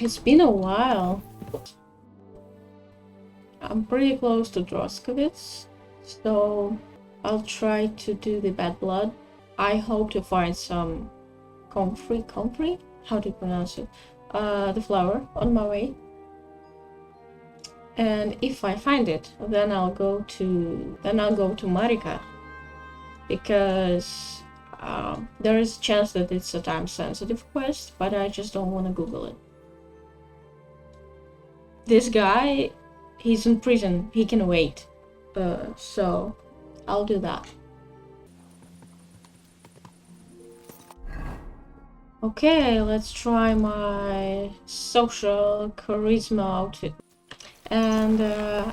It's been a while. I'm pretty close to Droskowitz, so I'll try to do the bad blood. I hope to find some comfrey? How do you pronounce it? The flower on my way. And if I find it, then I'll go to Marika, because there is a chance that it's a time-sensitive quest, but I just don't want to Google it. This guy, he's in prison. He can wait. So I'll do that. Okay, let's try my social charisma outfit. And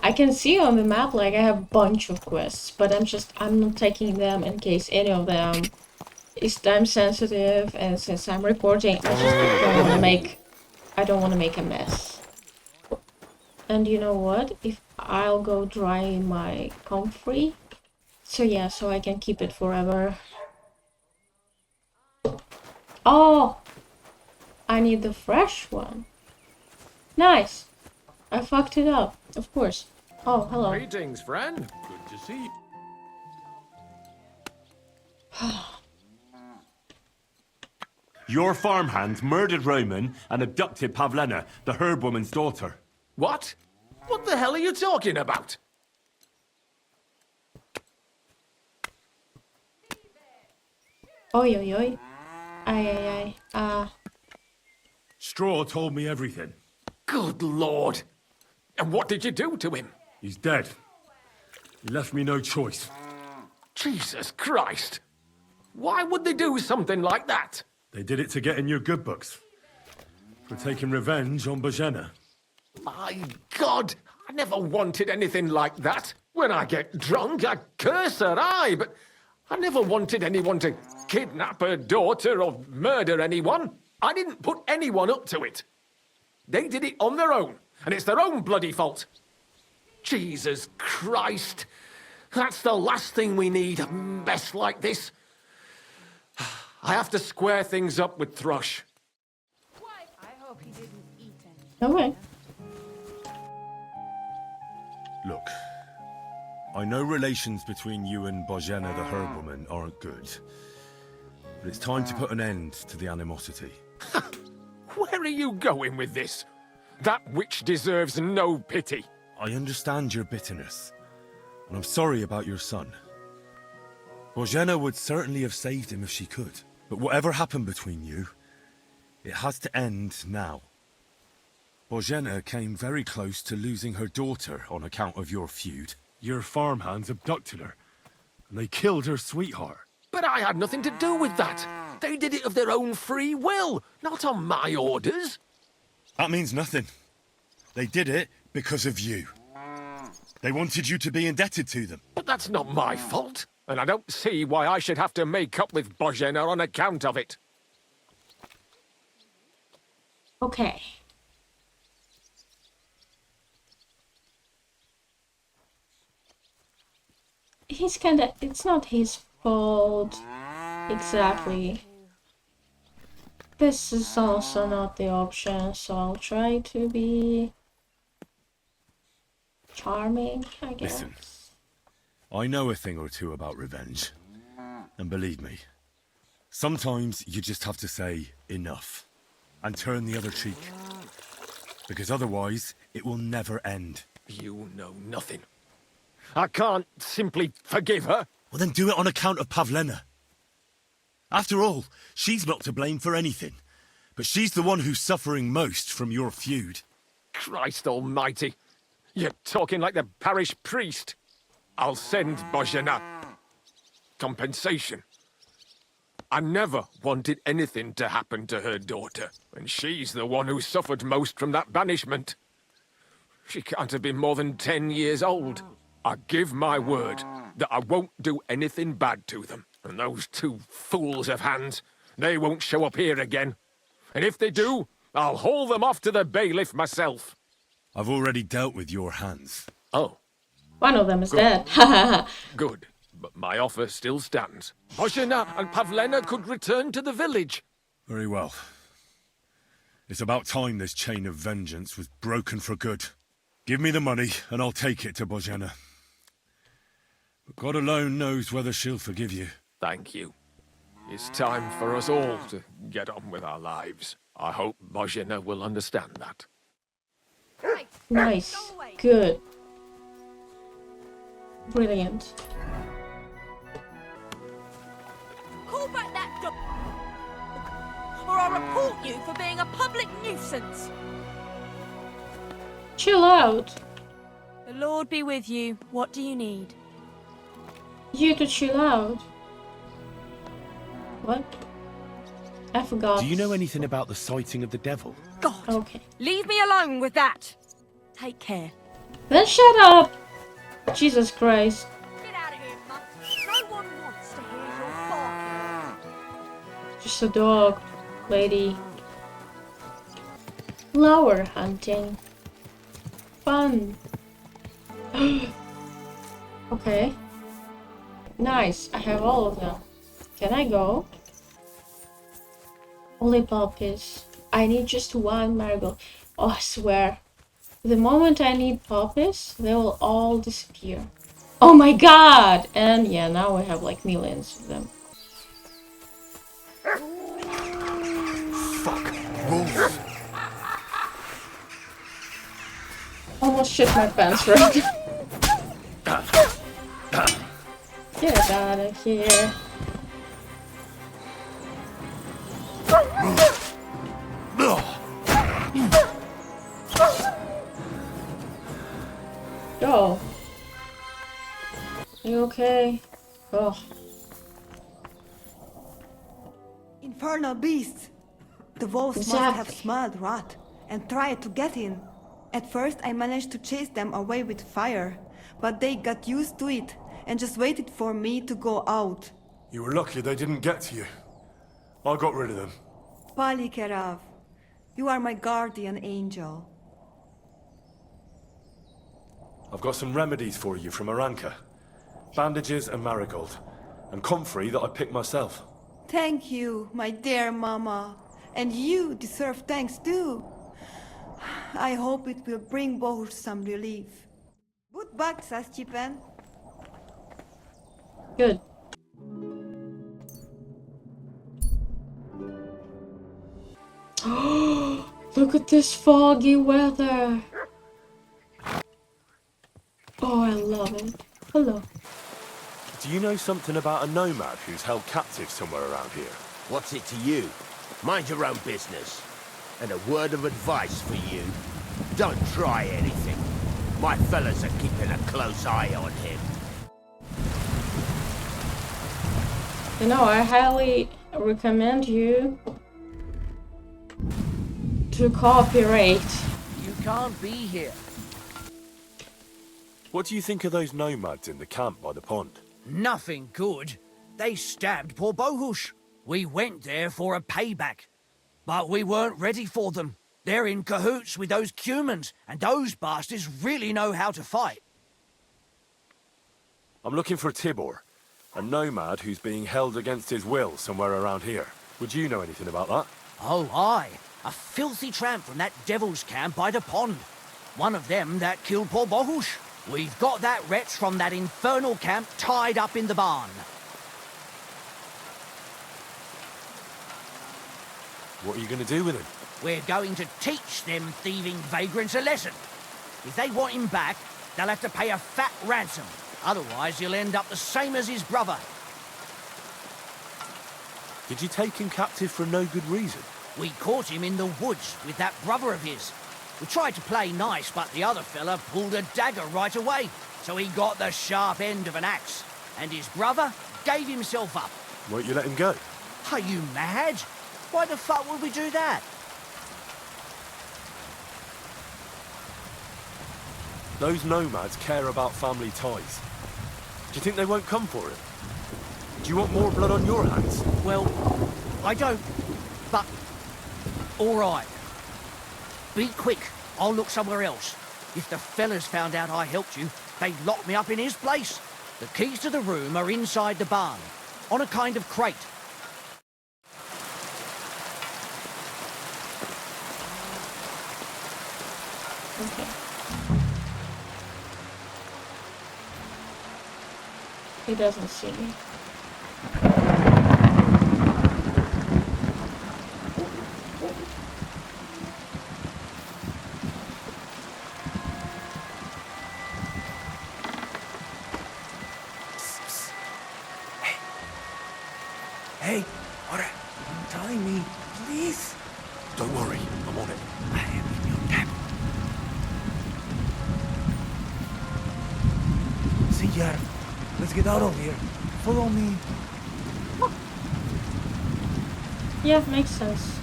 I can see on the map, like, I have a bunch of quests, but I'm not taking them in case any of them is time sensitive, and since I'm recording, I don't want to make a mess. And you know what? If I'll go dry my comfrey, so I can keep it forever. Oh, I need the fresh one. Nice. I fucked it up, of course. Oh, hello. Greetings, friend. Good to see you. Your farmhands murdered Roman and abducted Pavlena, the herb woman's daughter. What? What the hell are you talking about? Oi, oi, oi. Ay, ay, ay. Straw told me everything. Good Lord. And what did you do to him? He's dead. He left me no choice. Jesus Christ. Why would they do something like that? They did it to get in your good books. For taking revenge on Bojena. My God, I never wanted anything like that. When I get drunk, I curse her, aye, but I never wanted anyone to kidnap her daughter or murder anyone. I didn't put anyone up to it. They did it on their own, and it's their own bloody fault. Jesus Christ. That's the last thing we need, a mess like this. I have to square things up with Thrush. I hope he didn't eat any. Okay. Look, I know relations between you and Bojena the herb woman aren't good. But it's time to put an end to the animosity. Where are you going with this? That witch deserves no pity. I understand your bitterness, and I'm sorry about your son. Bojena would certainly have saved him if she could. But whatever happened between you, it has to end now. Bojena came very close to losing her daughter on account of your feud. Your farmhands abducted her, and they killed her sweetheart. But I had nothing to do with that. They did it of their own free will, not on my orders. That means nothing. They did it because of you. They wanted you to be indebted to them. But that's not my fault, and I don't see why I should have to make up with Bojena on account of it. Okay. It's not his fault. Exactly. This is also not the option, so I'll try to be charming, I guess. Listen, I know a thing or two about revenge. And believe me, sometimes you just have to say enough and turn the other cheek. Because otherwise, it will never end. You know nothing. I can't simply forgive her. Well, then do it on account of Pavlena. After all, she's not to blame for anything. But she's the one who's suffering most from your feud. Christ almighty. You're talking like the parish priest. I'll send Bojena compensation. I never wanted anything to happen to her daughter, and she's the one who suffered most from that banishment. She can't have been more than 10 years old. I give my word that I won't do anything bad to them. And those two fools of hands, they won't show up here again. And if they do, I'll haul them off to the bailiff myself. I've already dealt with your hands. Oh. One of them is dead. Good, but my offer still stands. Bojena and Pavlena could return to the village. Very well. It's about time this chain of vengeance was broken for good. Give me the money, and I'll take it to Bozhena. But God alone knows whether she'll forgive you. Thank you. It's time for us all to get on with our lives. I hope Bozhena will understand that. Hey, Nice. go away. Good. Brilliant. Call back that dog, or I'll report you for being a public nuisance. Chill out. The Lord be with you. What do you need? You to chill out. What? I forgot. Do you know anything about the sighting of the devil? God, Okay. leave me alone with that. Take care. Then shut up! Jesus Christ. Get out of here, Mum. No one wants to hear your barking. Just a dog, lady. Flower hunting. Fun. Okay. Nice. I have all of them. Can I go? Only poppies. I need just one marigold. Oh, I swear. The moment I need poppies, they will all disappear. Oh my god! And yeah, now we have like millions of them. Fuck. Wolves. Almost shit my pants right. Get out of here. Go. You okay? Oh. Infernal beasts! The wolves must Zap. have smelled rot and tried to get in. At first I managed to chase them away with fire, but they got used to it and just waited for me to go out. You were lucky they didn't get to you. I got rid of them. Palikerav, you are my guardian angel. I've got some remedies for you from Aranka. Bandages and marigold. And comfrey that I picked myself. Thank you, my dear mama. And you deserve thanks too. I hope it will bring Bohush some relief. Good back, Saschipen. Good. Look at this foggy weather. Oh, I love it. Hello. Do you know something about a nomad who's held captive somewhere around here? What's it to you? Mind your own business. And a word of advice for you. Don't try anything. My fellas are keeping a close eye on him. You know, I highly recommend you to cooperate. You can't be here. What do you think of those nomads in the camp by the pond? Nothing good. They stabbed poor Bohush. We went there for a payback. But we weren't ready for them. They're in cahoots with those Cumans, and those bastards really know how to fight. I'm looking for Tibor, a nomad who's being held against his will somewhere around here. Would you know anything about that? Oh, aye. A filthy tramp from that devil's camp by the pond. One of them that killed poor Bohush. We've got that wretch from that infernal camp tied up in the barn. What are you going to do with him? We're going to teach them thieving vagrants a lesson. If they want him back, they'll have to pay a fat ransom. Otherwise, he'll end up the same as his brother. Did you take him captive for no good reason? We caught him in the woods with that brother of his. We tried to play nice, but the other fella pulled a dagger right away. So he got the sharp end of an axe. And his brother gave himself up. Won't you let him go? Are you mad? Why the fuck would we do that? Those nomads care about family ties. Do you think they won't come for it? Do you want more blood on your hands? Well, I don't, but... all right. Be quick. I'll look somewhere else. If the fellas found out I helped you, they'd lock me up in his place. The keys to the room are inside the barn, on a kind of crate. Okay. He doesn't see me. Hey, Ora, telling me, please. Don't worry, I'm on it. I am in your debt. Senor, let's get out of here. Follow me. Yeah, makes sense.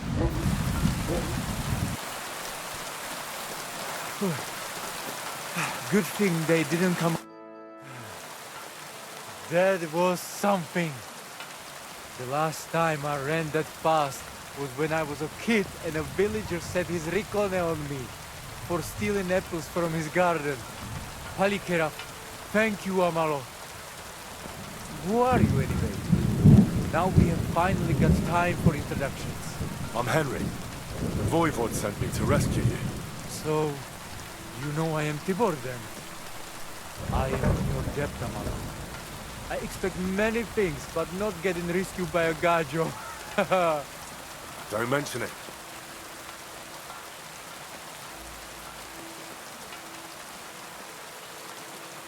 Good thing they didn't come. That was something. The last time I ran that fast was when I was a kid and a villager set his ricone on me for stealing apples from his garden. Palikera, thank you, Amalo. Who are you anyway? Now we have finally got time for introductions. I'm Henry. The Voivod sent me to rescue you. So, you know I am Tibor then? I am in your debt, Amalo. I expect many things, but not getting rescued by a gajo. Don't mention it.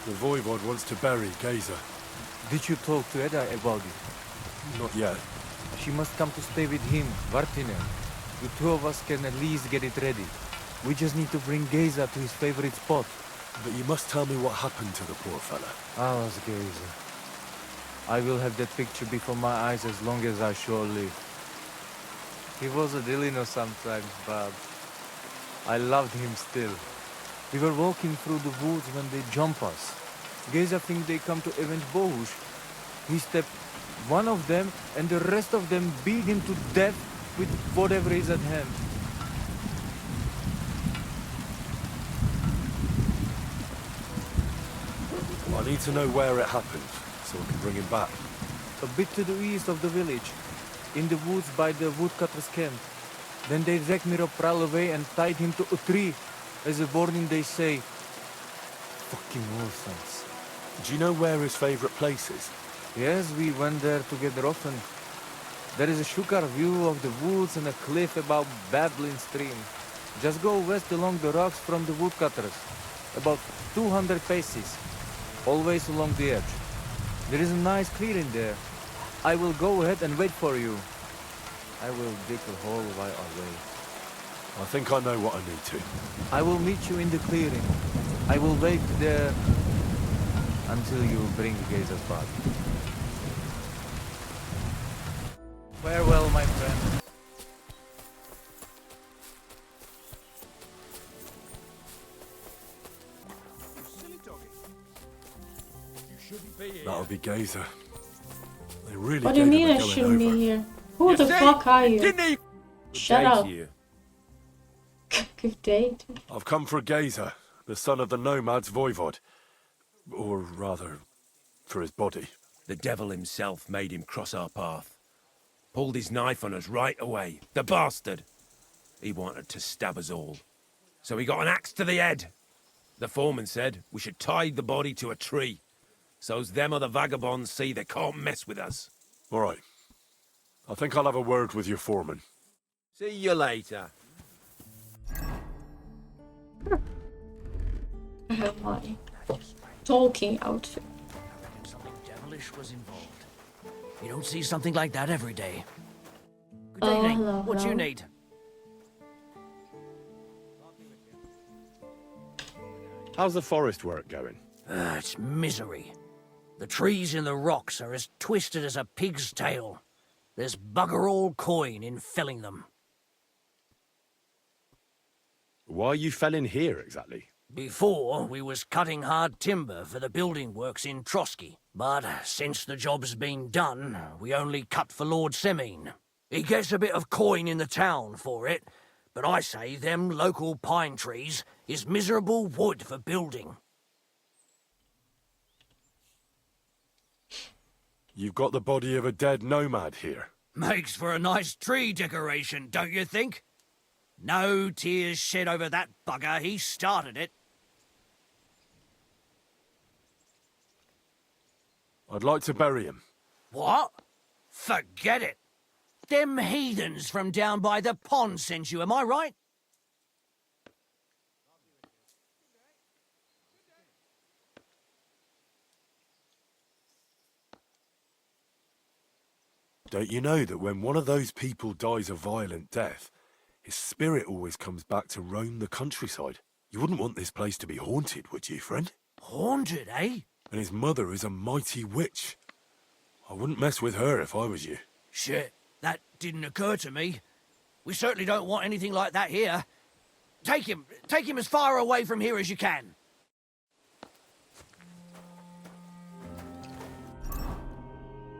The Voivod wants to bury Geza. Did you talk to Edda about it? Not yet. She must come to stay with him, Vartinen. The two of us can at least get it ready. We just need to bring Geza to his favorite spot. But you must tell me what happened to the poor fella. Alas, Geza. I will have that picture before my eyes as long as I shall live. He was a Delino sometimes, but I loved him still. We were walking through the woods when they jump us. Geza think they come to avenge Bohush. He stepped one of them, and the rest of them beat him to death with whatever is at hand. I need to know where it happened, so I can bring him back. A bit to the east of the village, in the woods by the woodcutter's camp. Then they dragged Miropral away and tied him to a tree. As a warning, they say, fucking orphans. Do you know where his favorite place is? Yes, we went there together often. There is a shukar view of the woods and a cliff above babbling stream. Just go west along the rocks from the woodcutters. About 200 paces. Always along the edge. There is a nice clearing there. I will go ahead and wait for you. I will dig a hole while I wait. I think I know what I need to. I will meet you in the clearing. I will wait there until you bring Geza's body. Farewell, my friend. That'll be Geza. They really What do you gave mean him I a going shouldn't over. be here? Who the fuck are you? Didn't he? Shut up. You. Good date. I've come for Geza, the son of the nomads Voivod. Or rather, for his body. The devil himself made him cross our path. Pulled his knife on us right away. The bastard! He wanted to stab us all. So he got an axe to the head. The foreman said we should tie the body to a tree. So's them other vagabonds see they can't mess with us. All right. I think I'll have a word with your foreman. See you later. I have my talking outfit. Something devilish was involved. You don't see something like that every day. Good Oh, evening. hello, What do you hello. need? How's the forest work going? It's misery. The trees in the rocks are as twisted as a pig's tail. There's bugger all coin in felling them. Why are you felling here, exactly? Before, we was cutting hard timber for the building works in Trotsky. But since the job's been done, we only cut for Lord Semine. He gets a bit of coin in the town for it, but I say them local pine trees is miserable wood for building. You've got the body of a dead nomad here. Makes for a nice tree decoration, don't you think? No tears shed over that bugger. He started it. I'd like to bury him. What? Forget it. Them heathens from down by the pond sent you, am I right? Don't you know that when one of those people dies a violent death, his spirit always comes back to roam the countryside? You wouldn't want this place to be haunted, would you, friend? Haunted, eh? And his mother is a mighty witch. I wouldn't mess with her if I was you. Shit, that didn't occur to me. We certainly don't want anything like that here. Take him as far away from here as you can.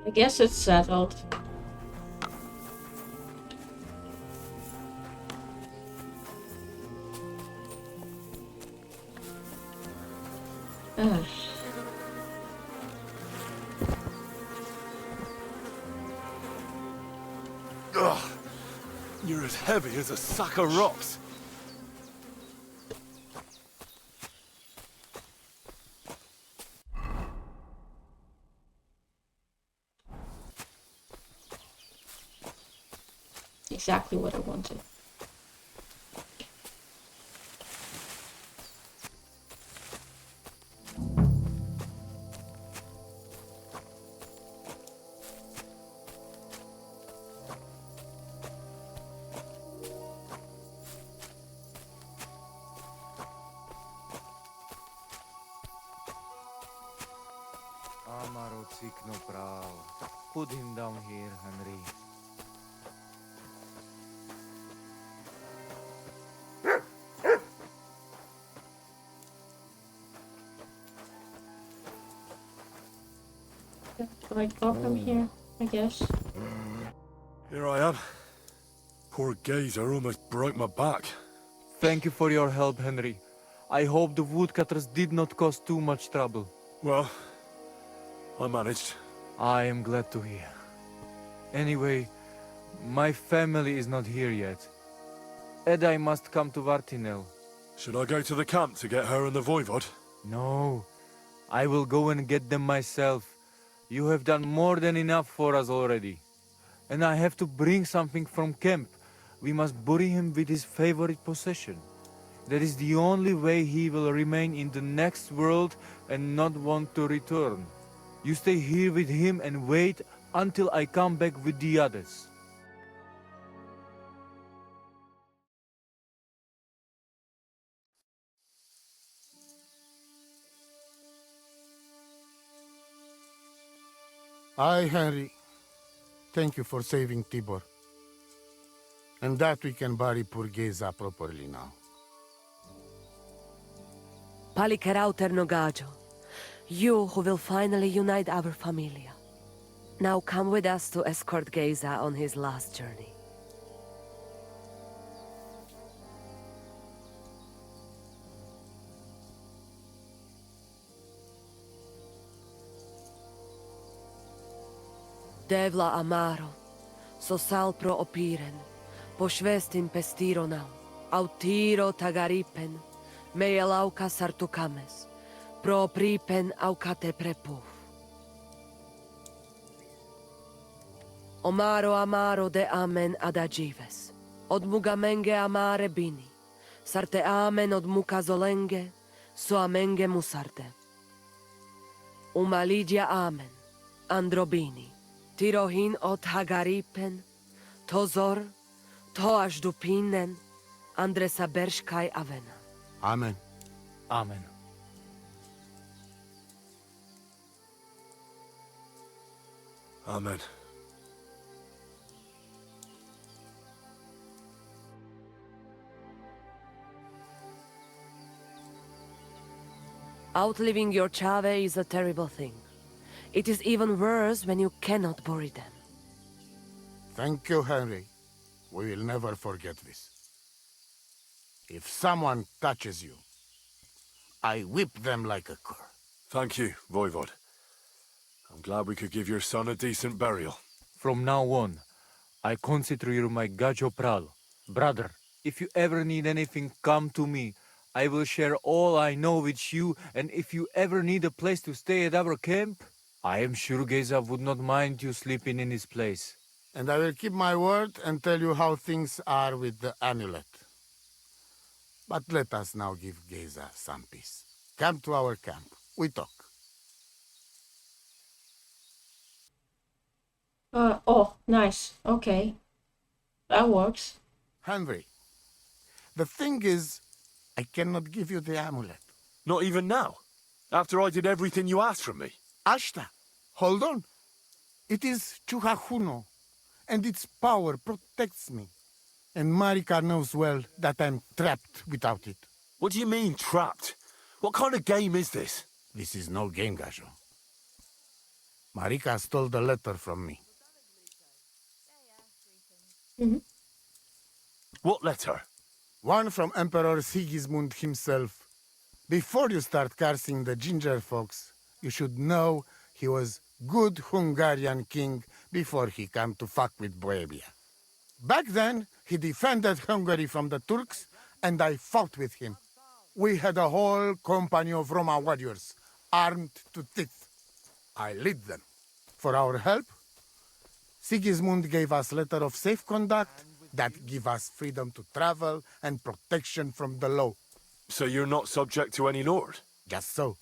I guess it's settled. Ugh. Ugh! You're as heavy as a sack of rocks. Exactly what I wanted. Amaro Cikno Prao. Put him down here, Henry. Do I go from here? I guess. Here I am. Poor Gazer almost broke my back. Thank you for your help, Henry. I hope the woodcutters did not cause too much trouble. Well, I managed. I am glad to hear. Anyway, my family is not here yet. Edai must come to Vartinel. Should I go to the camp to get her and the voivod? No, I will go and get them myself. You have done more than enough for us already. And I have to bring something from camp. We must bury him with his favorite possession. That is the only way he will remain in the next world and not want to return. You stay here with him and wait until I come back with the others. Aye, Henry. Thank you for saving Tibor. And that we can bury poor Geza properly now. Palikerauter Nogajo, you who will finally unite our familia. Now come with us to escort Geza on his last journey. Devla amaro, so sal pro opiren, pošvestin pestironau, autiro tagaripen, mejelauka sartukames, pro pripen aukate prepuf. Omaro amaro de amen adagives, od mugamenge amare bini, sarte amen od muka zolenge, so amenge musarte. Umalidia amen, androbini. Tirohin od Hagaripen, Tozor, Toaš Dupinen, Andresa Berškaj Avena. Amen. Amen. Amen. Outliving your chave is a terrible thing. It is even worse when you cannot bury them. Thank you, Henry. We will never forget this. If someone touches you, I whip them like a cur. Thank you, voivod. I'm glad we could give your son a decent burial. From now on, I consider you my Gajo Pral, brother. If you ever need anything, come to me. I will share all I know with you, and if you ever need a place to stay at our camp, I am sure Geza would not mind you sleeping in his place. And I will keep my word and tell you how things are with the amulet. But let us now give Geza some peace. Come to our camp. We talk. Oh, nice. Okay. That works. Henry, the thing is, I cannot give you the amulet. Not even now? After I did everything you asked from me? Ashta, hold on. It is Chuhajuno, and its power protects me. And Marika knows well that I'm trapped without it. What do you mean, trapped? What kind of game is this? This is no game, Gajo. Marika stole the letter from me. Mm-hmm. What letter? One from Emperor Sigismund himself. Before you start cursing the ginger folks, you should know he was good Hungarian king before he came to fuck with Bohemia. Back then, he defended Hungary from the Turks, and I fought with him. We had a whole company of Roma warriors, armed to teeth. I lead them. For our help, Sigismund gave us letter of safe conduct that give us freedom to travel and protection from the law. So you're not subject to any lord? Just so.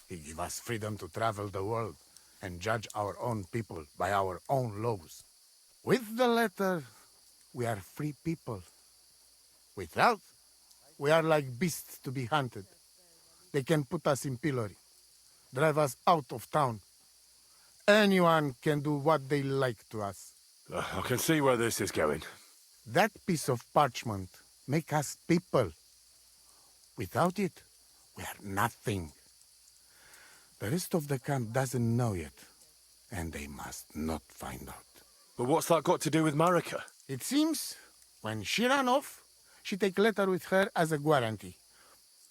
He give us freedom to travel the world and judge our own people by our own laws. With the letter, we are free people. Without, we are like beasts to be hunted. They can put us in pillory, drive us out of town. Anyone can do what they like to us. I can see where this is going. That piece of parchment make us people. Without it, we are nothing. The rest of the camp doesn't know yet, and they must not find out. But what's that got to do with Marika? It seems, when she ran off, she take letter with her as a guarantee,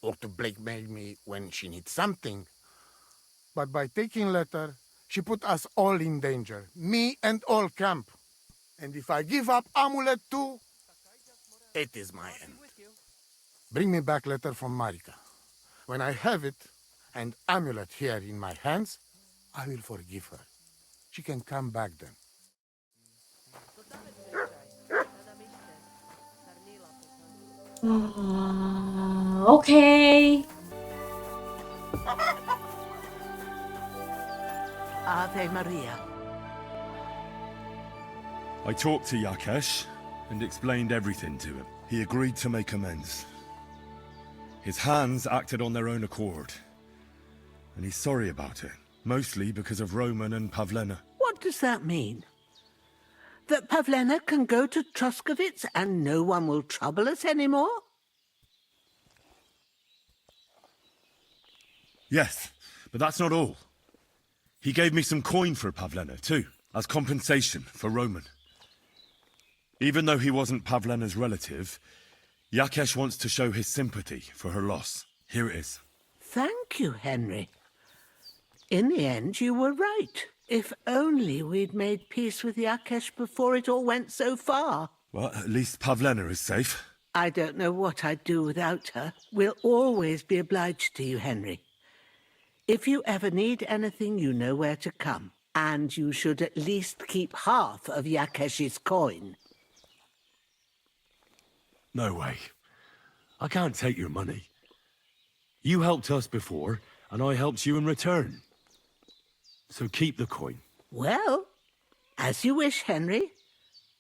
or to blackmail me when she needs something. But by taking letter, she put us all in danger, me and all camp. And if I give up amulet too, it is my end. Bring me back letter from Marika. When I have it, and amulet here in my hands, I will forgive her. She can come back then. Okay. Ave Maria. I talked to Yakesh and explained everything to him. He agreed to make amends. His hands acted on their own accord. And he's sorry about it, mostly because of Roman and Pavlena. What does that mean? That Pavlena can go to Truskovitz and no one will trouble us anymore? Yes, but that's not all. He gave me some coin for Pavlena, too, as compensation for Roman. Even though he wasn't Pavlena's relative, Yakesh wants to show his sympathy for her loss. Here it is. Thank you, Henry. In the end, you were right. If only we'd made peace with Yakesh before it all went so far. Well, at least Pavlena is safe. I don't know what I'd do without her. We'll always be obliged to you, Henry. If you ever need anything, you know where to come. And you should at least keep half of Yakesh's coin. No way. I can't take your money. You helped us before, and I helped you in return. So keep the coin. Well, as you wish, Henry.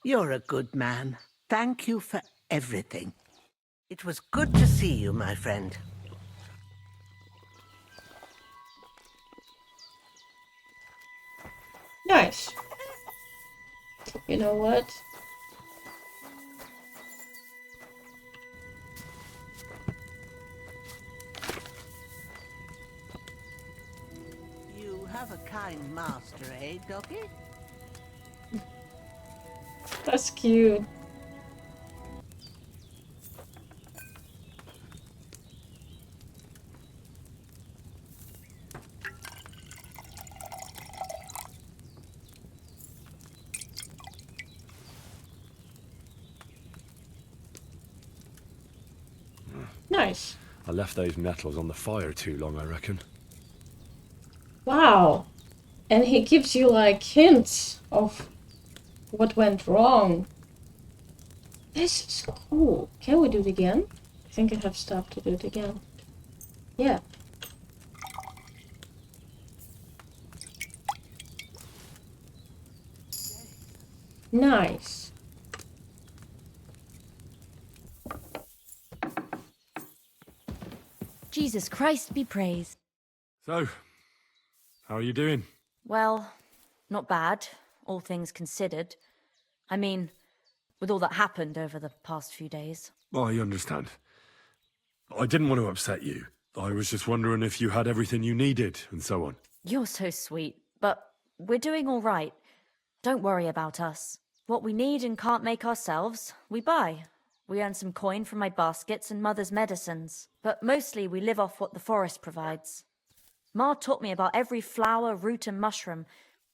You're a good man. Thank you for everything. It was good to see you, my friend. Nice. You know what? You have a kind master, eh, Doggy? That's cute. Nice. I left those nettles on the fire too long, I reckon. Wow. And he gives you like hints of what went wrong. This is cool. Can we do it again? I think I have stuff to do it again. Yeah. Nice. Jesus Christ be praised. So, how are you doing? Well, not bad, all things considered. I mean, with all that happened over the past few days. I understand. I didn't want to upset you. I was just wondering if you had everything you needed, and so on. You're so sweet, but we're doing all right. Don't worry about us. What we need and can't make ourselves, we buy. We earn some coin from my baskets and Mother's medicines, but mostly we live off what the forest provides. Ma taught me about every flower, root and mushroom,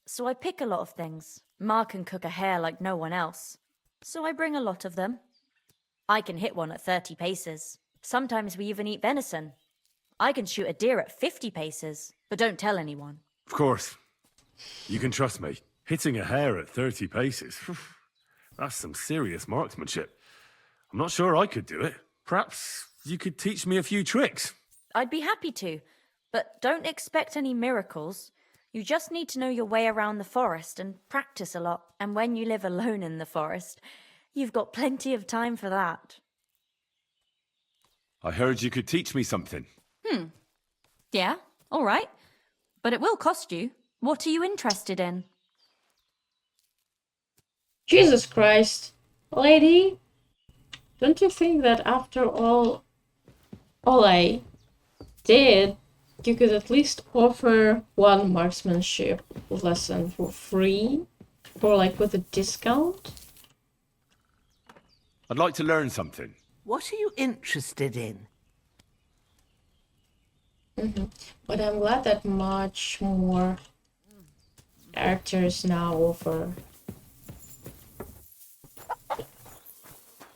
so I pick a lot of things. Ma can cook a hare like no one else, so I bring a lot of them. I can hit one at 30 paces. Sometimes we even eat venison. I can shoot a deer at 50 paces, but don't tell anyone. Of course. You can trust me. Hitting a hare at 30 paces, that's some serious marksmanship. I'm not sure I could do it. Perhaps you could teach me a few tricks. I'd be happy to, but don't expect any miracles. You just need to know your way around the forest and practice a lot. And when you live alone in the forest, you've got plenty of time for that. I heard you could teach me something. Yeah, all right. But it will cost you. What are you interested in? Jesus Christ. Lady, don't you think that after all I did, you could at least offer one marksmanship lesson for free? Or like with a discount? I'd like to learn something. What are you interested in? But I'm glad that much more characters now offer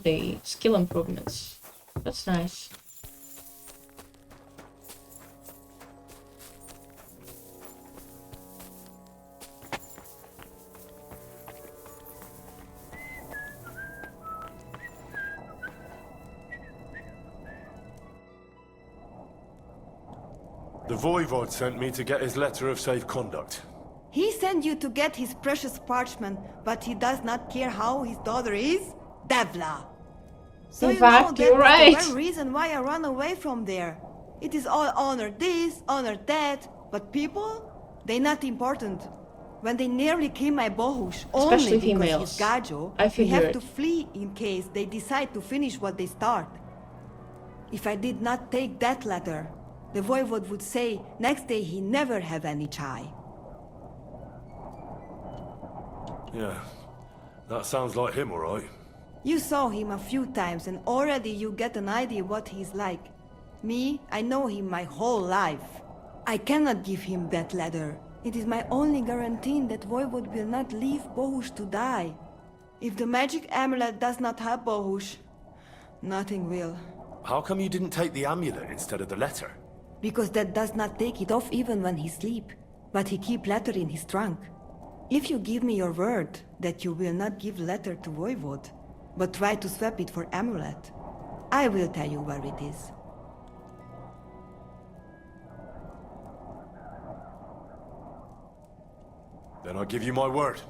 the skill improvements. That's nice. The Voivod sent me to get his letter of safe conduct. He sent you to get his precious parchment, but he does not care how his daughter is? Devla! So In you know fact, that you're was right. the very reason why I ran away from there. It is all honor this, honor that, but people? They not important. When they nearly kill my Bohush, only Especially because females. he's Gajo, I we have figured. to flee in case they decide to finish what they start. If I did not take that letter, the Voivod would say next day he never have any chai. Yeah, that sounds like him, all right. You saw him a few times and already you get an idea what he's like. Me, I know him my whole life. I cannot give him that letter. It is my only guarantee that Voivod will not leave Bohush to die. If the magic amulet does not help Bohush, nothing will. How come you didn't take the amulet instead of the letter? Because that does not take it off even when he sleep. But he keep letter in his trunk. If you give me your word that you will not give letter to Voivod, but try to swap it for amulet, I will tell you where it is. Then I give you my word.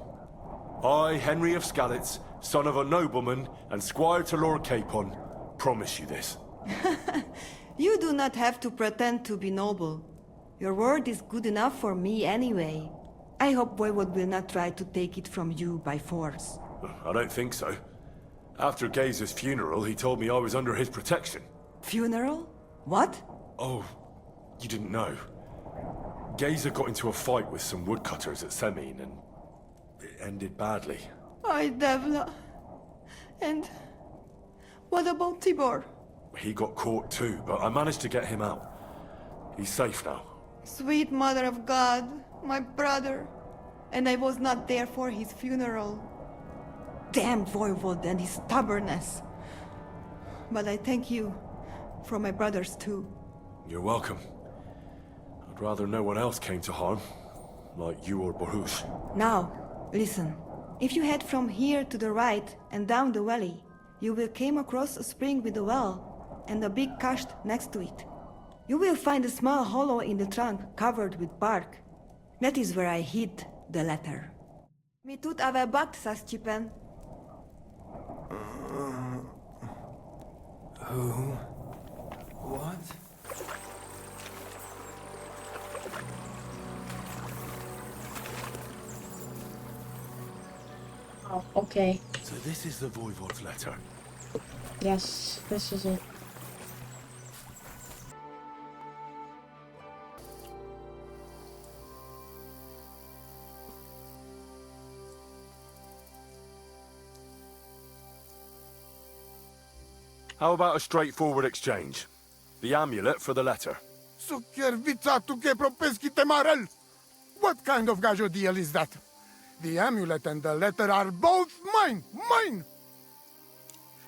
I, Henry of Skalitz, son of a nobleman and squire to Lord Capon, promise you this. You do not have to pretend to be noble. Your word is good enough for me anyway. I hope Voivod will not try to take it from you by force. I don't think so. After Gaze's funeral, he told me I was under his protection. Funeral? What? Oh, you didn't know. Gazer got into a fight with some woodcutters at Semin, and it ended badly. Ay, Devla. And what about Tibor? He got caught too, but I managed to get him out. He's safe now. Sweet Mother of God, my brother. And I was not there for his funeral. Damn Voivod and his stubbornness. But I thank you. from my brothers too. You're welcome. I'd rather no one else came to harm, like you or Baruch. Now, listen. If you head from here to the right and down the valley, you will come across a spring with a well and a big cache next to it. You will find a small hollow in the trunk covered with bark. That is where I hid the letter. Mi tut avea bakt, sa Stipen. Who? What? Oh, okay. So this is the Voivod's letter. Yes, this is it. How about a straightforward exchange? The amulet for the letter. Sukiervica tu ke propeski temarel! What kind of gajo deal is that? The amulet and the letter are both mine! Mine!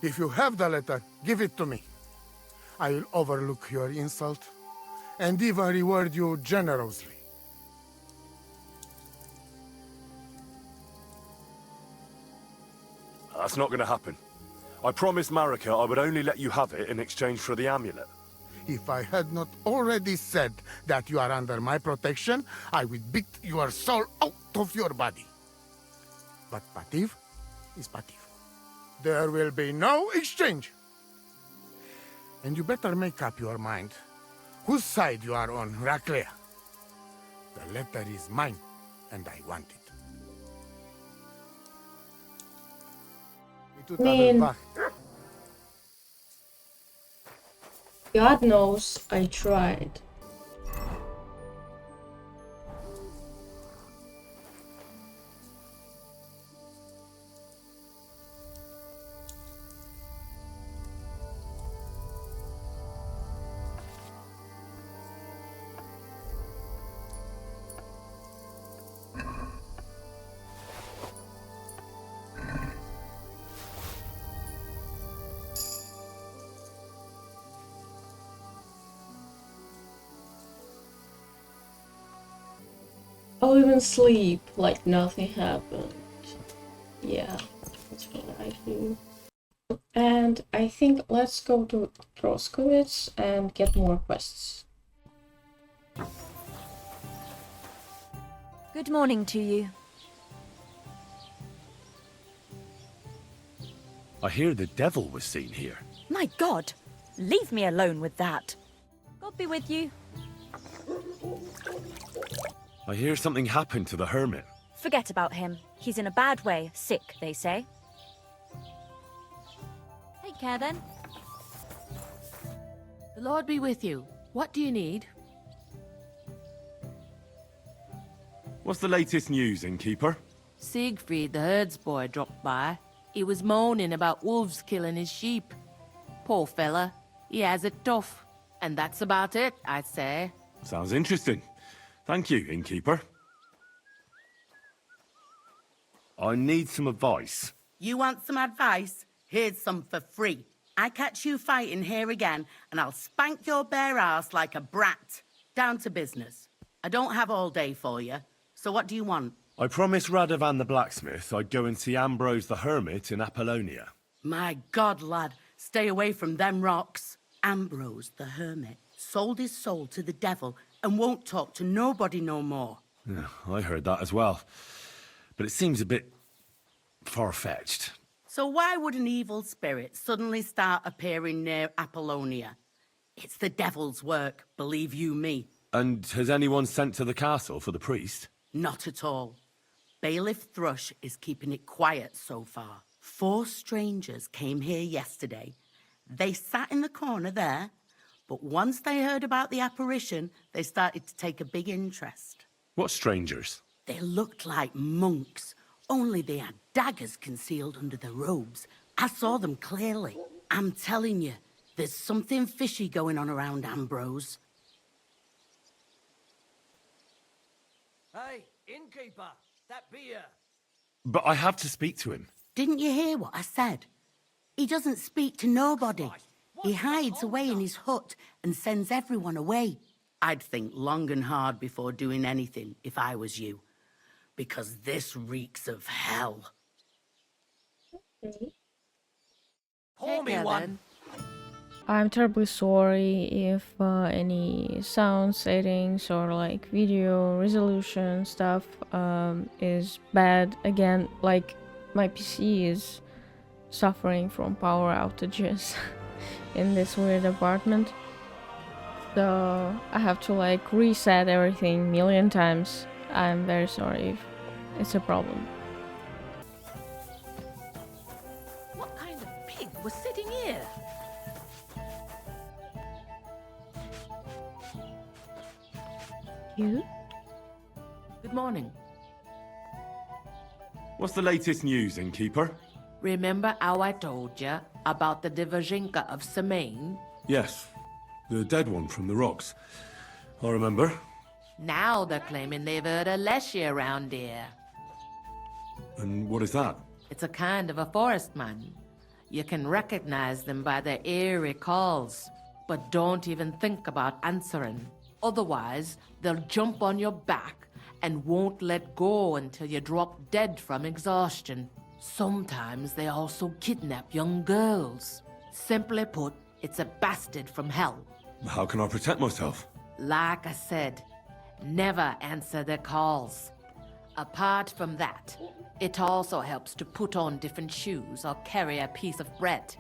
If you have the letter, give it to me. I will overlook your insult and even reward you generously. That's not gonna happen. I promised Marika I would only let you have it in exchange for the amulet. If I had not already said that you are under my protection, I would beat your soul out of your body. But Pativ is Pativ. There will be no exchange. And you better make up your mind whose side you are on, Raclea. The letter is mine, and I want it. Man. God knows I tried. I'll even sleep like nothing happened. Yeah, that's what I do. And I think let's go to Proskowitz and get more quests. Good morning to you. I hear the devil was seen here. My God! Leave me alone with that. God be with you. I hear something happened to the hermit. Forget about him. He's in a bad way. Sick, they say. Take care then. The Lord be with you. What do you need? What's the latest news, innkeeper? Siegfried, the herdsboy, dropped by. He was moaning about wolves killing his sheep. Poor fella. He has it tough. And that's about it, I'd say. Sounds interesting. Thank you, innkeeper. I need some advice. You want some advice? Here's some for free. I catch you fighting here again, and I'll spank your bare ass like a brat. Down to business. I don't have all day for you, so what do you want? I promised Radovan the blacksmith I'd go and see Ambrose the hermit in Apollonia. My God, lad, stay away from them rocks. Ambrose the hermit sold his soul to the devil and won't talk to nobody no more. Yeah, I heard that as well. But it seems a bit far-fetched. So why would an evil spirit suddenly start appearing near Apollonia? It's the devil's work, believe you me. And has anyone sent to the castle for the priest? Not at all. Bailiff Thrush is keeping it quiet so far. 4 strangers came here yesterday. They sat in the corner there, but once they heard about the apparition, they started to take a big interest. What strangers? They looked like monks, only they had daggers concealed under their robes. I saw them clearly. I'm telling you, there's something fishy going on around Ambrose. Hey, innkeeper, that beer. But I have to speak to him. Didn't you hear what I said? He doesn't speak to nobody. He hides away in his hut and sends everyone away. I'd think long and hard before doing anything if I was you, because this reeks of hell. Pour me one. I'm terribly sorry if any sound settings or like video resolution stuff is bad. Again, like my PC is suffering from power outages in this weird apartment. So I have to like reset everything a million times. I'm very sorry if it's a problem. What kind of pig was sitting here? You? Good morning. What's the latest news, innkeeper? Remember how I told you about the Divazhinka of Semaine? Yes, the dead one from the rocks. I remember. Now they're claiming they've heard a leshy around here. And what is that? It's a kind of a forest man. You can recognize them by their eerie calls, but don't even think about answering. Otherwise, they'll jump on your back and won't let go until you drop dead from exhaustion. Sometimes they also kidnap young girls. Simply put, it's a bastard from hell. How can I protect myself? Like I said, never answer their calls. Apart from that, it also helps to put on different shoes or carry a piece of bread.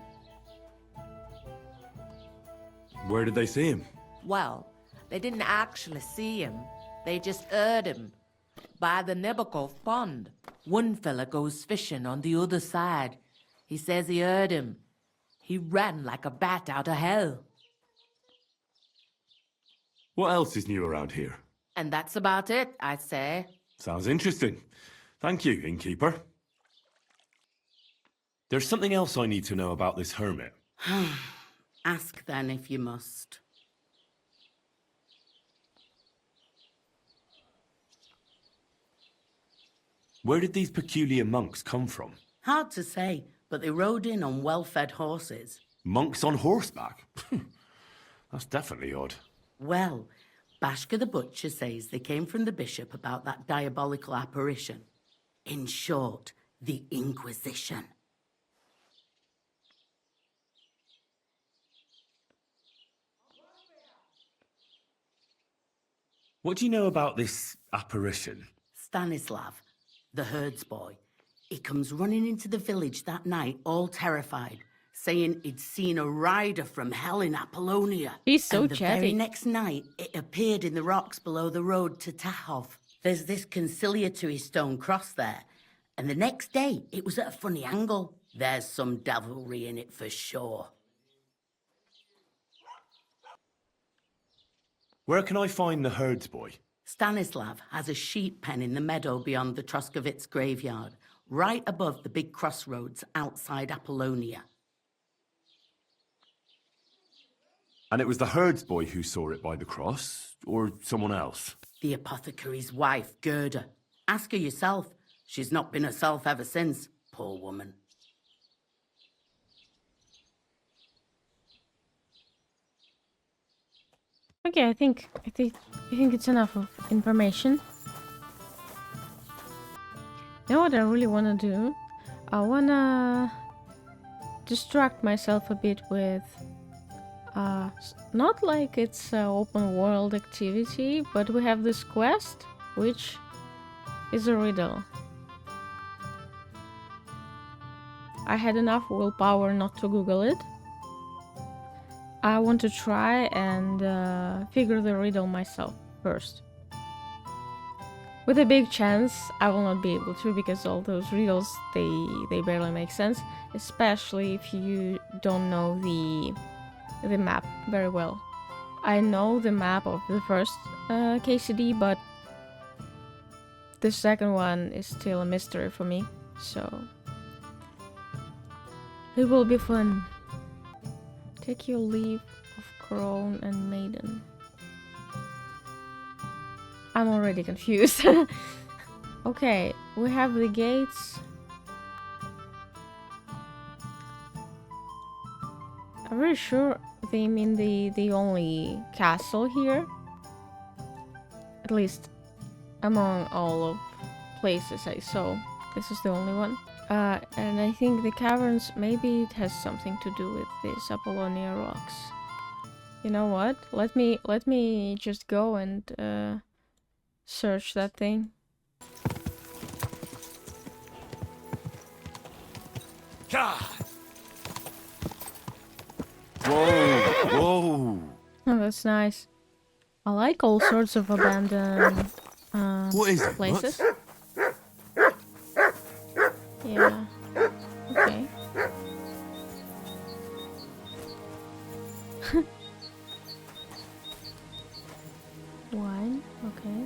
Where did they see him? Well, they didn't actually see him. They just heard him. By the Nebakov pond. One fella goes fishing on the other side. He says he heard him. He ran like a bat out of hell. What else is new around here? And that's about it, I'd say. Sounds interesting. Thank you, innkeeper. There's something else I need to know about this hermit. Ask then if you must. Where did these peculiar monks come from? Hard to say, but they rode in on well-fed horses. Monks on horseback? That's definitely odd. Well, Bashka the Butcher says they came from the bishop about that diabolical apparition. In short, the Inquisition. What do you know about this apparition? Stanislav, the herds boy. He comes running into the village that night, all terrified, saying he'd seen a rider from hell in Apollonia. He's so and the very chatty. next night, it appeared in the rocks below the road to Tahov. There's this conciliatory stone cross there, and the next day, it was at a funny angle. There's some devilry in it for sure. Where can I find the herds boy? Stanislav has a sheep pen in the meadow beyond the Troskovitz graveyard, right above the big crossroads outside Apollonia. And it was the herds boy who saw it by the cross, or someone else? The apothecary's wife, Gerda. Ask her yourself. She's not been herself ever since, poor woman. Okay, I think it's enough of information. You know what I really want to do? I want to distract myself a bit with not like it's an open world activity, but we have this quest which is a riddle. I had enough willpower not to Google it. I want to try and figure the riddle myself first. With a big chance, I will not be able to, because all those riddles, they barely make sense, especially if you don't know the map very well. I know the map of the first KCD, but the second one is still a mystery for me, so it will be fun. Take your leave of crone and maiden. I'm already confused. Okay, we have the gates. I'm very sure they mean the only castle here. At least among all of places I saw. This is the only one. And I think the caverns, maybe it has something to do with these Apollonia rocks. You know what? Let me just go and search that thing. Whoa, whoa. Oh, that's nice. I like all sorts of abandoned What is it? places. What? Yeah. Okay. One. Okay.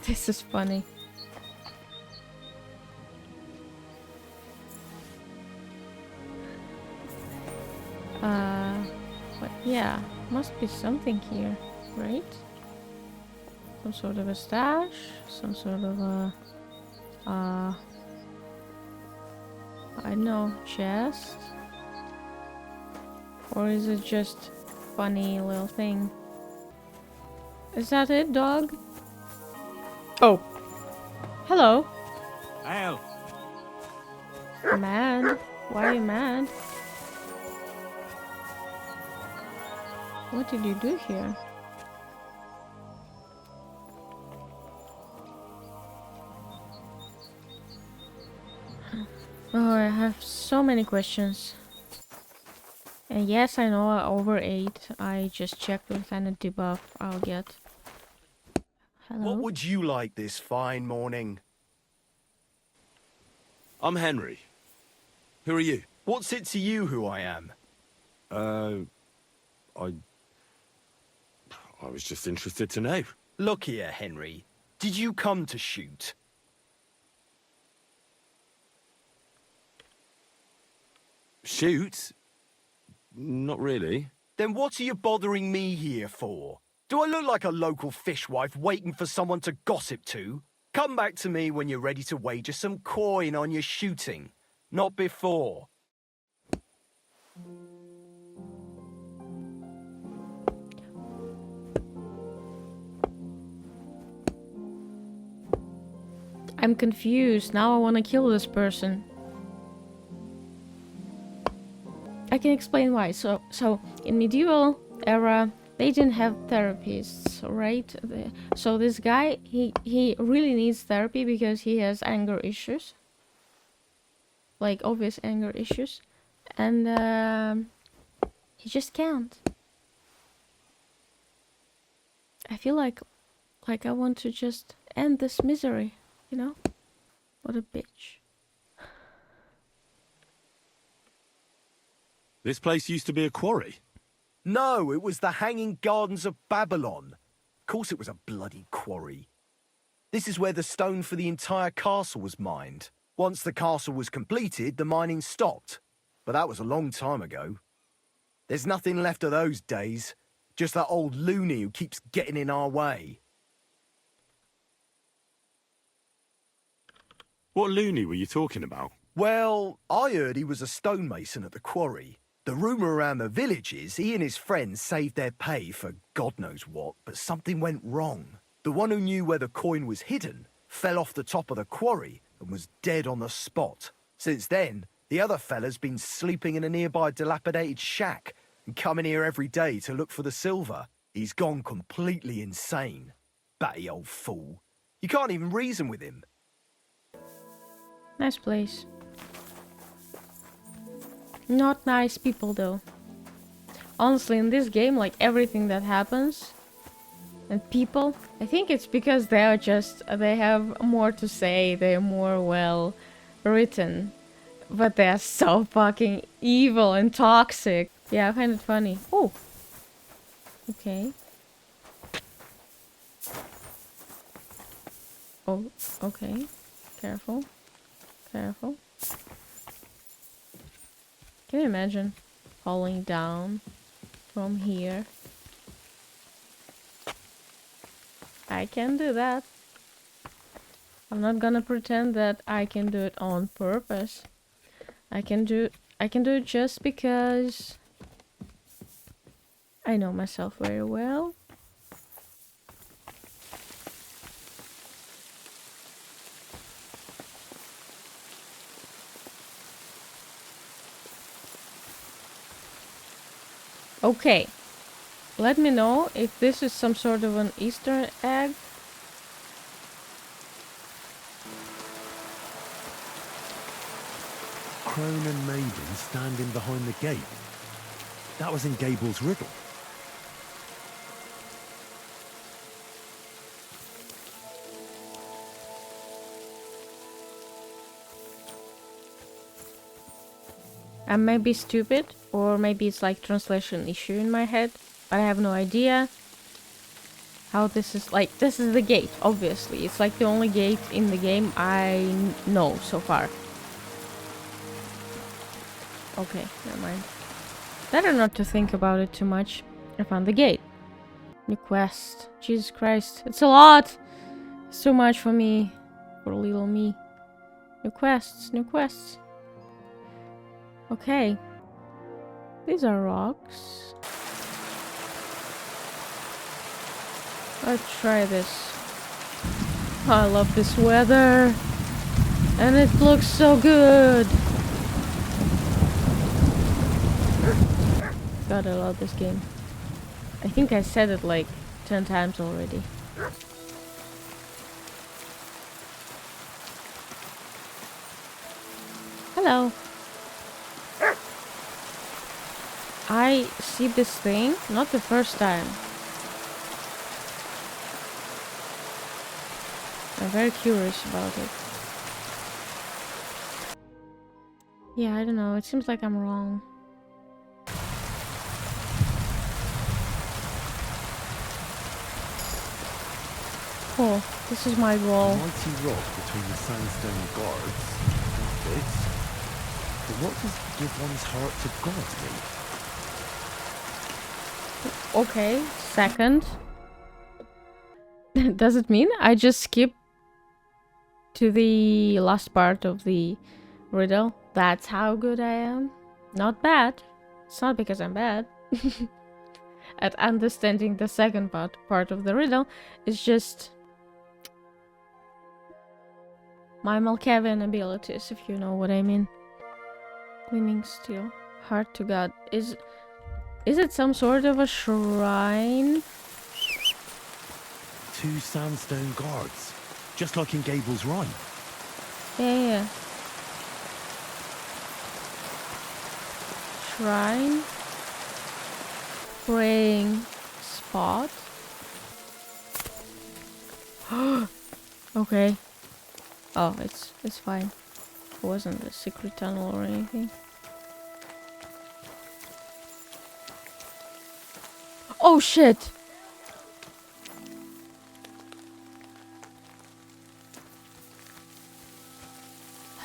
This is funny. But yeah, must be something here, right? Some sort of a stash, some sort of a, I don't know, chest? Or is it just funny little thing? Is that it, dog? Oh. Hello. Al. Mad? Why are you mad? What did you do here? Oh, I have so many questions. And yes, I know I overate. I just checked what kind of debuff I'll get. Hello? What would you like this fine morning? I'm Henry. Who are you? What's it to you who I am? I was just interested to know. Look here, Henry. Did you come to shoot? Shoot? Not really. Then what are you bothering me here for? Do I look like a local fishwife waiting for someone to gossip to? Come back to me when you're ready to wager some coin on your shooting. Not before. I'm confused. Now I want to kill this person. I can explain why. So in medieval era, they didn't have therapists, right? So this guy, he really needs therapy because he has anger issues. Like obvious anger issues. And he just can't. I feel like I want to just end this misery, you know? What a bitch. This place used to be a quarry. No, it was the Hanging Gardens of Babylon. Of course it was a bloody quarry. This is where the stone for the entire castle was mined. Once the castle was completed, the mining stopped. But that was a long time ago. There's nothing left of those days. Just that old loony who keeps getting in our way. What loony were you talking about? Well, I heard he was a stonemason at the quarry. The rumour around the village is he and his friends saved their pay for God knows what, but something went wrong. The one who knew where the coin was hidden fell off the top of the quarry and was dead on the spot. Since then, the other fella's been sleeping in a nearby dilapidated shack and coming here every day to look for the silver. He's gone completely insane. Batty old fool. You can't even reason with him. Nice place. Not nice people though. Honestly, in this game, like everything that happens and people, I think it's because they have more to say, they're more well written, but they're so fucking evil and toxic. Yeah, I find it funny. Oh, okay. Oh, okay. Careful. Careful. Can you imagine falling down from here? I can do that. I'm not gonna pretend that I can do it on purpose. I can do I can do it just because I know myself very well. Okay. Let me know if this is some sort of an Easter egg. Crone and Maiden standing behind the gate. That was in Gable's riddle. I may be stupid, or maybe it's like translation issue in my head, but I have no idea how this is. Like, this is the gate, obviously. It's like the only gate in the game I know so far. Okay, never mind. Better not to think about it too much. I found the gate. New quest. Jesus Christ. It's a lot! It's too much for me. For little me. New quests, new quests. Okay. These are rocks. Let's try this. I love this weather. And it looks so good. God, I love this game. I think I said it like 10 times already. Hello. I see this thing, not the first time. I'm very curious about it. Yeah, I don't know. It seems like I'm wrong. Cool. This is my goal. Mighty rock between the sandstone guards. That fits. But what does give one's heart to God mean? Okay, second. Does it mean I just skip to the last part of the riddle? That's how good I am? Not bad. It's not because I'm bad. At understanding the second part of the riddle. It's just my Malkavian abilities, if you know what I mean. Gleaming steel. Heart to God. Is it some sort of a shrine? 2 sandstone guards. Just like in Gable's Rhyme. Yeah. Shrine. Praying spot. Okay. Oh, it's fine. It wasn't a secret tunnel or anything. Oh shit!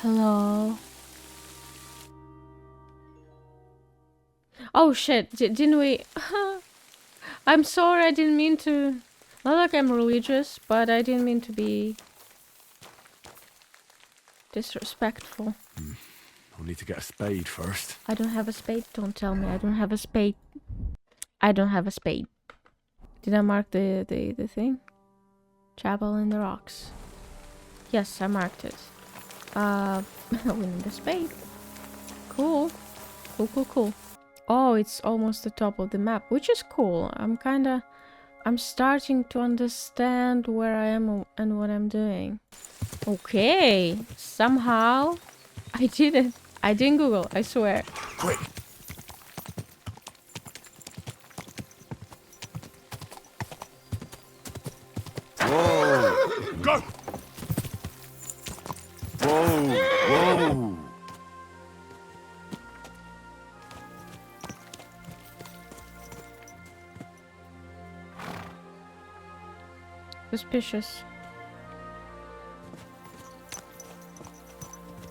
Hello. Oh shit! Didn't we? I'm sorry. I didn't mean to. Not like I'm religious, but I didn't mean to be disrespectful. I'll need to get a spade first. I don't have a spade. Don't tell me I don't have a spade. I don't have a spade. Did I mark the thing? Chapel in the rocks. Yes, I marked it. We need a spade. Cool. Cool. Oh, it's almost the top of the map, which is cool. I'm starting to understand where I am and what I'm doing. Okay. Somehow I did it. I didn't Google, I swear. Quick! Whoa! Go! Whoa! Suspicious.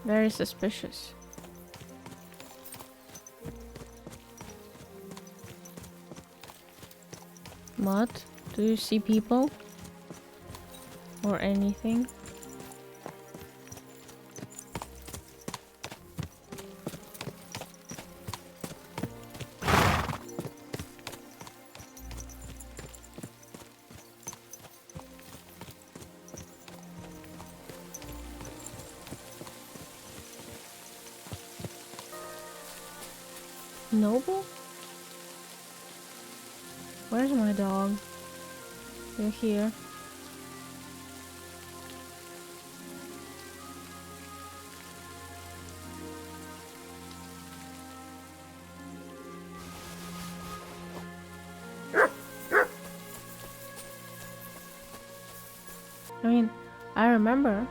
Very suspicious. Mud? Do you see people? Or anything? noble? Where's my dog? You're here. I mean, I remember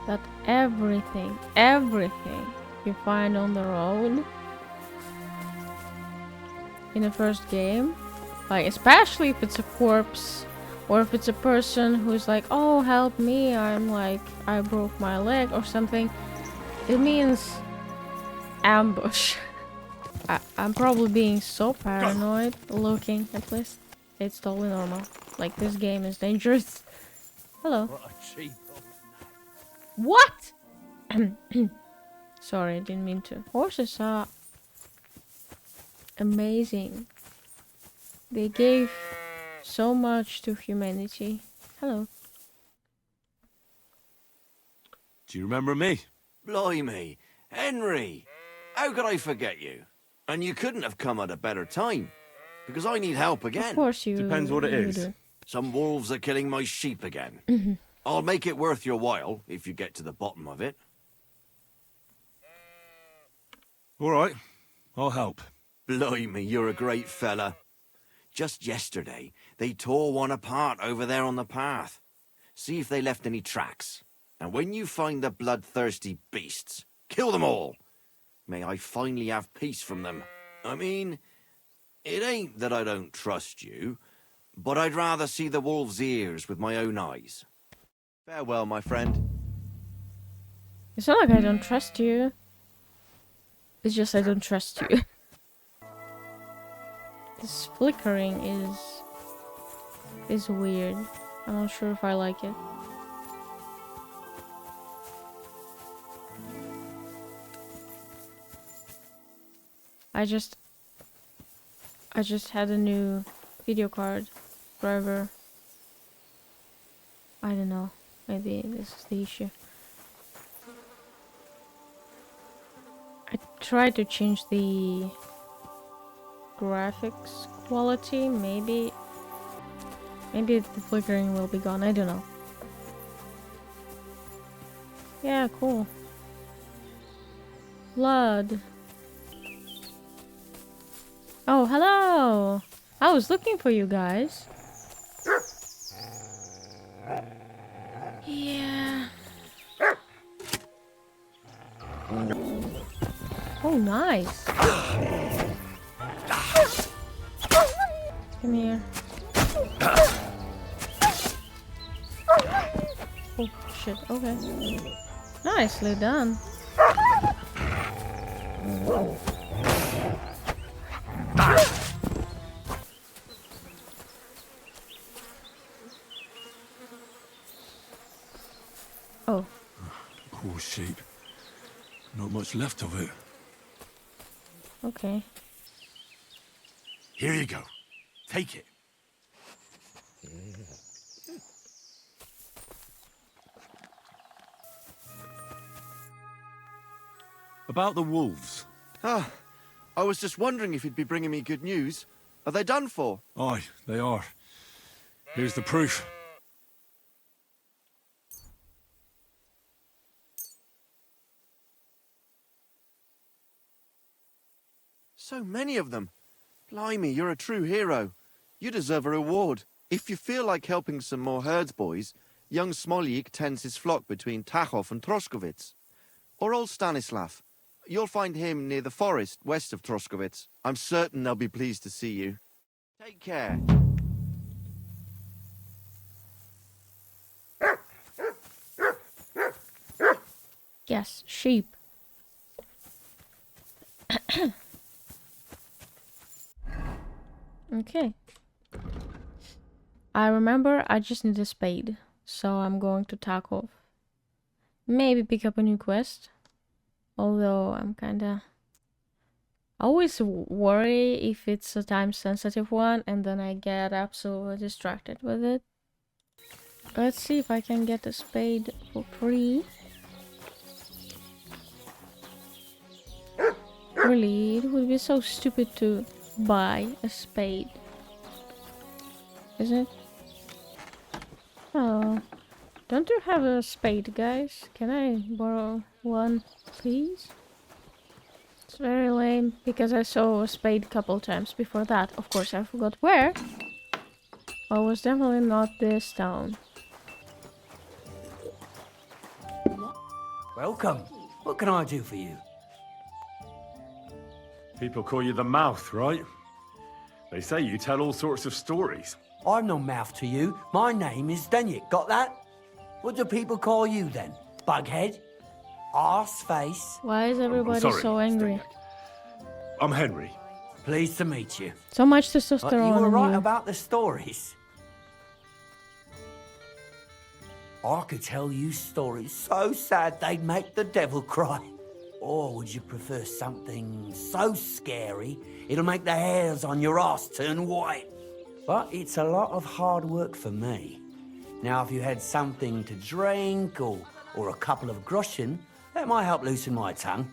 that everything you find on the road in the first game, like especially if it's a corpse or if it's a person who's like, oh help me, I'm like, I broke my leg or something, it means ambush. I'm probably being so paranoid looking at this. It's totally normal. Like, this game is dangerous. Hello. What a cheap What? Sorry, I didn't mean to. Horses are amazing. They gave so much to humanity. Hello. Do you remember me? Blimey, Henry! How could I forget you? And you couldn't have come at a better time, because I need help again. Of course you. Depends what it is. Do. Some wolves are killing my sheep again. I'll make it worth your while if you get to the bottom of it. All right, I'll help. Blimey, you're a great fella. Just yesterday, they tore one apart over there on the path. See if they left any tracks. And when you find the bloodthirsty beasts, kill them all. May I finally have peace from them. I mean, it ain't that I don't trust you, but I'd rather see the wolf's ears with my own eyes. Farewell, my friend. It's not like I don't trust you. It's just I don't trust you. This flickering is weird. I'm not sure if I like it. I just had a new video card driver. I don't know. Maybe this is the issue. I tried to change the graphics quality. Maybe the flickering will be gone. I don't know. Yeah, cool. Blood. Oh, hello! I was looking for you guys. Yeah. Oh, nice. Come here. Oh, shit. Okay. Nicely done. Oh. Poor sheep. Not much left of it. Okay. Here you go. Take it. About the wolves. Ah, I was just wondering if you'd be bringing me good news. Are they done for? Aye, they are. Here's the proof. So many of them. Blimey, you're a true hero. You deserve a reward. If you feel like helping some more herds boys, young Smoljik tends his flock between Tachov and Troskowitz. Or old Stanislav. You'll find him near the forest west of Troskowitz. I'm certain they'll be pleased to see you. Take care. Yes, sheep. Okay. I remember I just need a spade, so I'm going to Tarkov. Maybe pick up a new quest. Although I'm kinda... I always worry if it's a time-sensitive one and then I get absolutely distracted with it. Let's see if I can get a spade for free. Really, it would be so stupid to buy a spade. Isn't it? Oh, don't you have a spade, guys? Can I borrow one, please? It's very lame, because I saw a spade a couple times before that. Of course, I forgot where. Oh, it was definitely not this town. Welcome. What can I do for you? People call you the mouth, right? They say you tell all sorts of stories. I'm no mouth to you. My name is Denyek. Got that? What do people call you then? Bughead? Arse face? Why is everybody sorry, so angry? I'm Henry. Pleased to meet you. So much You testosterone were in right you. about the stories. I could tell you stories so sad they'd make the devil cry. Or would you prefer something so scary it'll make the hairs on your ass turn white? But it's a lot of hard work for me. Now, if you had something to drink or a couple of groschen, that might help loosen my tongue.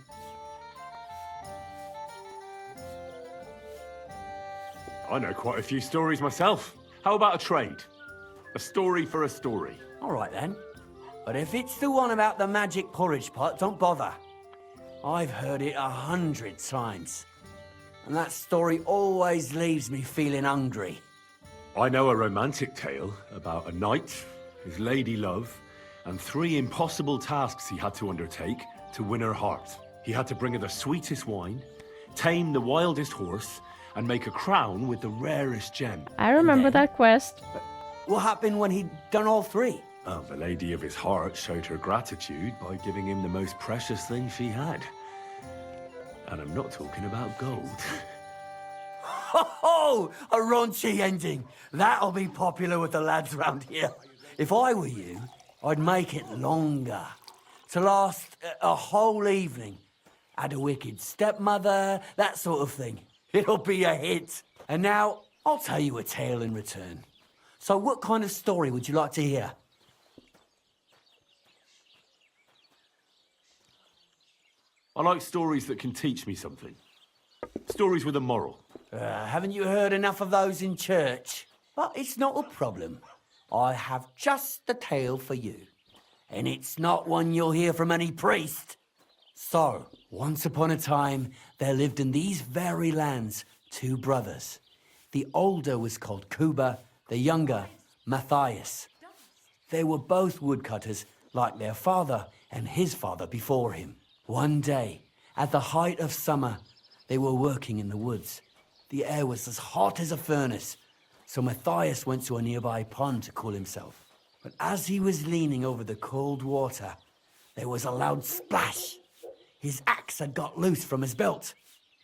I know quite a few stories myself. How about a trade? A story for a story. All right, then. But if it's the one about the magic porridge pot, don't bother. I've heard it 100 times. And that story always leaves me feeling hungry. I know a romantic tale about a knight, his lady love, and 3 impossible tasks he had to undertake to win her heart. He had to bring her the sweetest wine, tame the wildest horse, and make a crown with the rarest gem. I remember that quest. What happened when he'd done all 3? The lady of his heart showed her gratitude by giving him the most precious thing she had. And I'm not talking about gold. Ho ho! A raunchy ending. That'll be popular with the lads round here. If I were you, I'd make it longer. To last a whole evening. Add a wicked stepmother, that sort of thing. It'll be a hit. And now, I'll tell you a tale in return. So what kind of story would you like to hear? I like stories that can teach me something. Stories with a moral. Haven't you heard enough of those in church? But it's not a problem. I have just the tale for you. And it's not one you'll hear from any priest. So, once upon a time, there lived in these very lands 2 brothers. The older was called Kuba, the younger, Matthias. They were both woodcutters, like their father and his father before him. One day, at the height of summer, they were working in the woods. The air was as hot as a furnace, so Matthias went to a nearby pond to cool himself. But as he was leaning over the cold water, there was a loud splash. His axe had got loose from his belt.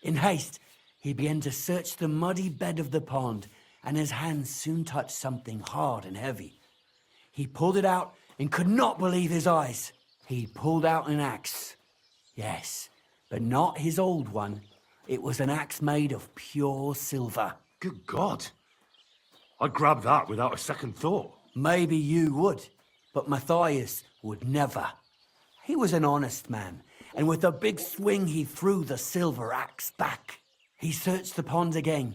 In haste, he began to search the muddy bed of the pond, and his hands soon touched something hard and heavy. He pulled it out and could not believe his eyes. He pulled out an axe. Yes, but not his old one. It was an axe made of pure silver. Good God. I'd grab that without a second thought. Maybe you would, but Matthias would never. He was an honest man, and with a big swing he threw the silver axe back. He searched the pond again,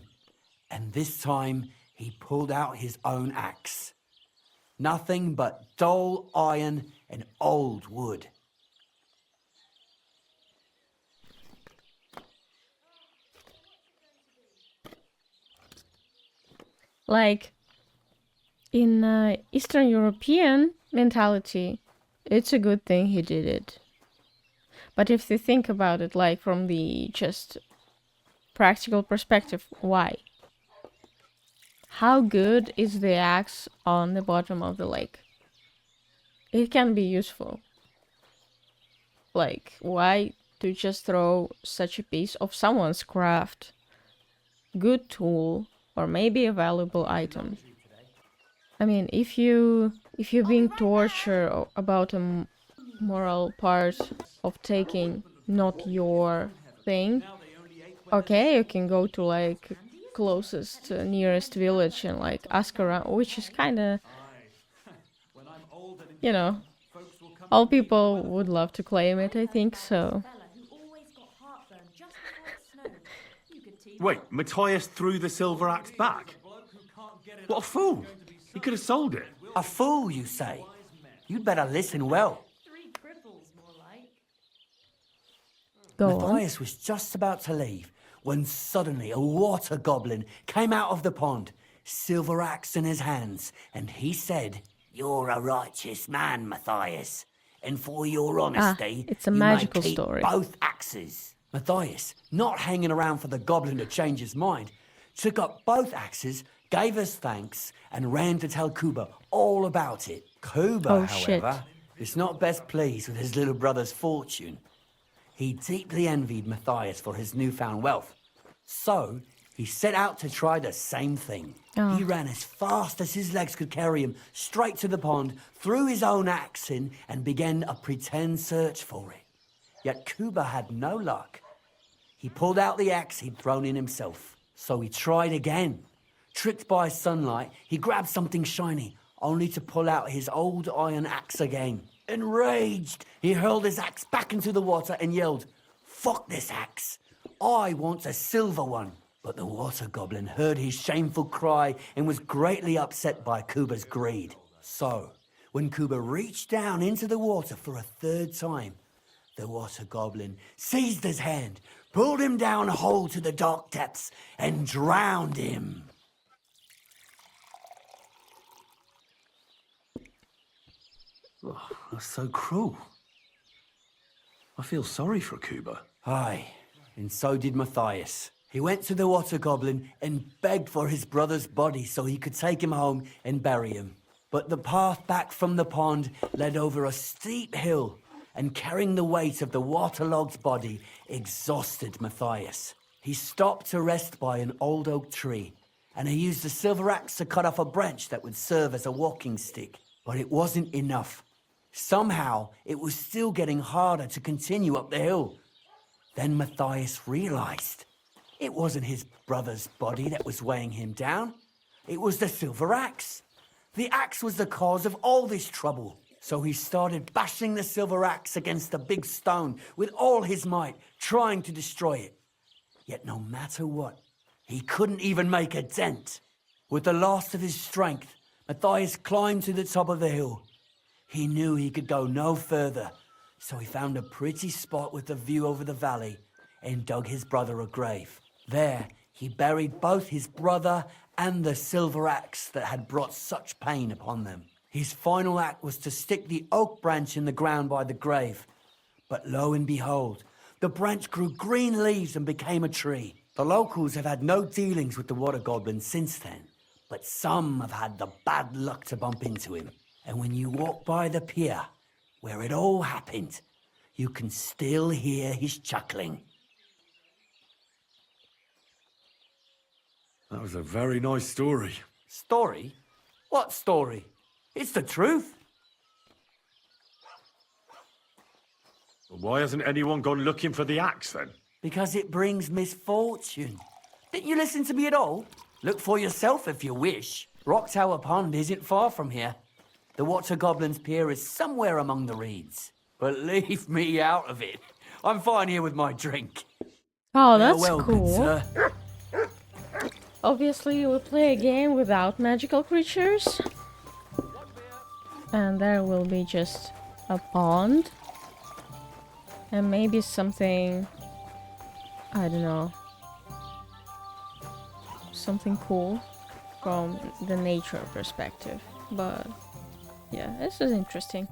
and this time he pulled out his own axe. Nothing but dull iron and old wood. Like, in Eastern European mentality, it's a good thing he did it. But if you think about it, like, from the just practical perspective, why? How good is the axe on the bottom of the lake? It can be useful. Like, why to just throw such a piece of someone's craft, good tool, or maybe a valuable item? I mean, if you're being tortured about a moral part of taking not your thing, okay, you can go to like closest nearest village and like ask around, which is kind of, you know, all people would love to claim it, I think so. Wait, Matthias threw the silver axe back? What a fool! He could have sold it. A fool, you say? You'd better listen well. Go Matthias was just about to leave when suddenly a water goblin came out of the pond, silver axe in his hands, and he said, "You're a righteous man, Matthias, and for your honesty, it's a you magical may keep story. both axes." Matthias, not hanging around for the goblin to change his mind, took up both axes, gave us thanks, and ran to tell Kuba all about it. Kuba, Oh, shit. however, is not best pleased with his little brother's fortune. He deeply envied Matthias for his newfound wealth. So, he set out to try the same thing. Oh. He ran as fast as his legs could carry him straight to the pond, threw his own axe in, and began a pretend search for it. Yet Kuba had no luck. He pulled out the axe he'd thrown in himself. So he tried again. Tricked by sunlight, he grabbed something shiny, only to pull out his old iron axe again. Enraged, he hurled his axe back into the water and yelled, "Fuck this axe! I want a silver one!" But the water goblin heard his shameful cry and was greatly upset by Kuba's greed. So, when Kuba reached down into the water for a third time, the water goblin seized his hand, pulled him down whole to the dark depths, and drowned him. Oh, that's so cruel. I feel sorry for Kuba. Aye, and so did Matthias. He went to the water goblin and begged for his brother's body so he could take him home and bury him. But the path back from the pond led over a steep hill, and carrying the weight of the waterlogged body exhausted Matthias. He stopped to rest by an old oak tree, and he used a silver axe to cut off a branch that would serve as a walking stick. But it wasn't enough. Somehow, it was still getting harder to continue up the hill. Then Matthias realized it wasn't his brother's body that was weighing him down. It was the silver axe. The axe was the cause of all this trouble. So he started bashing the silver axe against a big stone with all his might, trying to destroy it. Yet no matter what, he couldn't even make a dent. With the last of his strength, Matthias climbed to the top of the hill. He knew he could go no further, so he found a pretty spot with a view over the valley and dug his brother a grave. There, he buried both his brother and the silver axe that had brought such pain upon them. His final act was to stick the oak branch in the ground by the grave. But lo and behold, the branch grew green leaves and became a tree. The locals have had no dealings with the water goblin since then, but some have had the bad luck to bump into him. And when you walk by the pier, where it all happened, you can still hear his chuckling. That was a very nice story. Story? What story? It's the truth. But why hasn't anyone gone looking for the axe then? Because it brings misfortune. Didn't you listen to me at all? Look for yourself if you wish. Rock Tower Pond isn't far from here. The Water Goblin's Pier is somewhere among the reeds. But leave me out of it. I'm fine here with my drink. Oh, that's Farewell, cool. good sir. Obviously, we play a game without magical creatures. And there will be just a pond. And maybe something... I don't know. Something cool from the nature perspective. But yeah, this is interesting.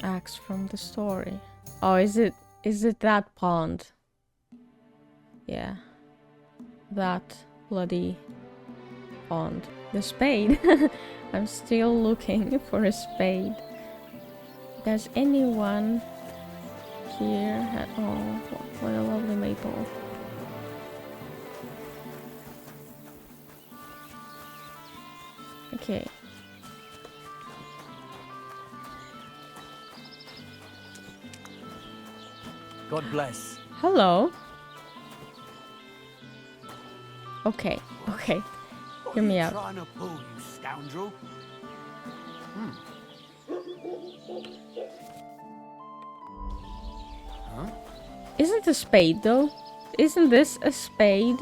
Axe from the story. Oh, is it that pond? Yeah. That bloody pond. The spade. I'm still looking for a spade. Does anyone here have... Oh, what a lovely maple. Okay. God bless. Hello. Okay, okay. Hear me out. Trying to pull, you scoundrel. Isn't a spade though? Isn't this a spade?